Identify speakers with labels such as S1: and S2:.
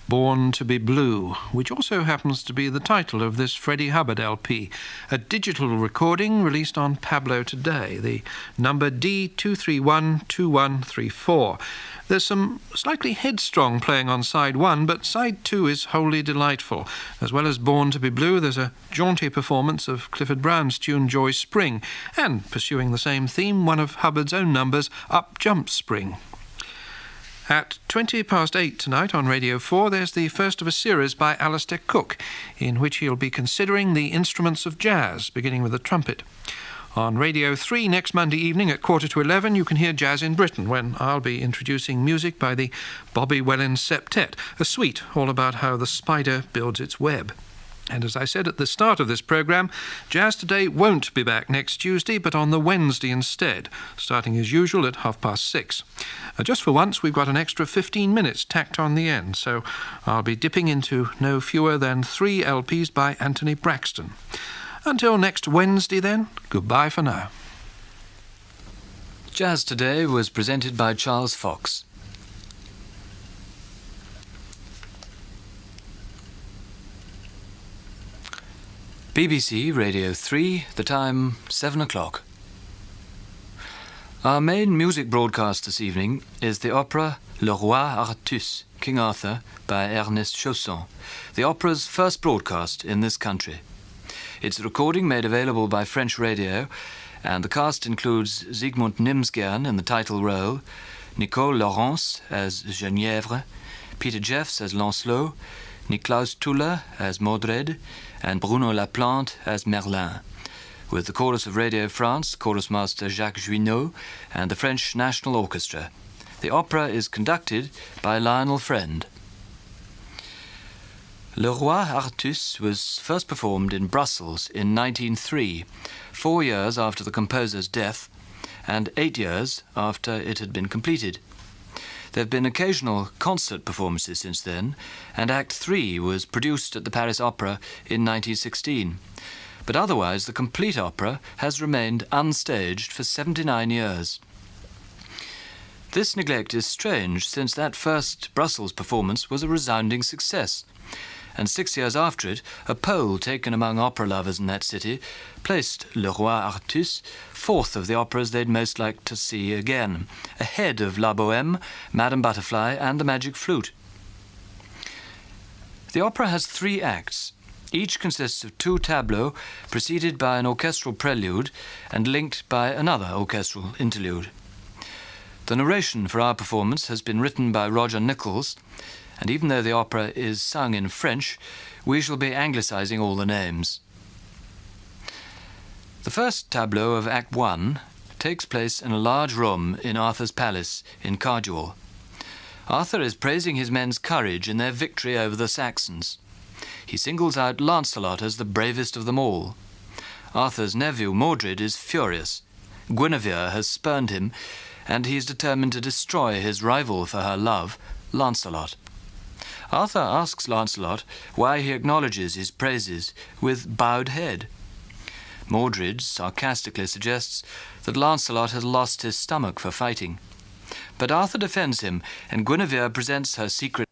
S1: Born to be Blue, which also happens to be the title of this Freddie Hubbard LP, a digital recording released on Pablo today, the number D2312134. There's some slightly headstrong playing on side 1, but side 2 is wholly delightful. As well as Born to be Blue, there's a jaunty performance of Clifford Brown's tune Joy Spring, and pursuing the same theme, one of Hubbard's own numbers, Up Jump Spring. At 8:20 tonight on Radio 4, there's the first of a series by Alistair Cook, in which he'll be considering the instruments of jazz, beginning with the trumpet. On Radio 3 next Monday evening at 11:15, you can hear Jazz in Britain, when I'll be introducing music by the Bobby Wellin Septet, a suite all about how the spider builds its web. And as I said at the start of this programme, Jazz Today won't be back next Tuesday, but on the Wednesday instead, starting as usual at 6:30. Just for once, we've got an extra 15 minutes tacked on the end, so I'll be dipping into no fewer than 3 LPs by Anthony Braxton. Until next Wednesday, then, goodbye for now.
S2: Jazz Today was presented by Charles Fox. BBC Radio 3, the time 7 o'clock. Our main music broadcast this evening is the opera Le Roi Artus, King Arthur, by Ernest Chausson, the opera's first broadcast in this country. It's a recording made available by French radio, and the cast includes Zygmunt Nimsgern in the title role, Nicole Laurence as Genièvre, Peter Jeffs as Lancelot, Niklaus Tuller as Modred, and Bruno Laplante as Merlin, with the chorus of Radio France, chorus master Jacques Juinot, and the French National Orchestra. The opera is conducted by Lionel Friend. Le Roi Artus was first performed in Brussels in 1903, 4 years after the composer's death, and 8 years after it had been completed. There have been occasional concert performances since then, and Act 3 was produced at the Paris Opera in 1916. But otherwise, the complete opera has remained unstaged for 79 years. This neglect is strange, since that first Brussels performance was a resounding success, and 6 years after it, a poll taken among opera lovers in that city placed Le Roi Artus fourth of the operas they'd most like to see again, ahead of La Bohème, Madame Butterfly, and The Magic Flute. The opera has 3 acts. Each consists of 2 tableaux preceded by an orchestral prelude and linked by another orchestral interlude. The narration for our performance has been written by Roger Nichols, and even though the opera is sung in French, we shall be anglicising all the names. The first tableau of Act 1 takes place in a large room in Arthur's palace in Carduel. Arthur is praising his men's courage in their victory over the Saxons. He singles out Lancelot as the bravest of them all. Arthur's nephew Mordred is furious. Guinevere has spurned him, and he is determined to destroy his rival for her love, Lancelot. Arthur asks Lancelot why he acknowledges his praises with bowed head. Mordred sarcastically suggests that Lancelot has lost his stomach for fighting. But Arthur defends him, and Guinevere presents her secret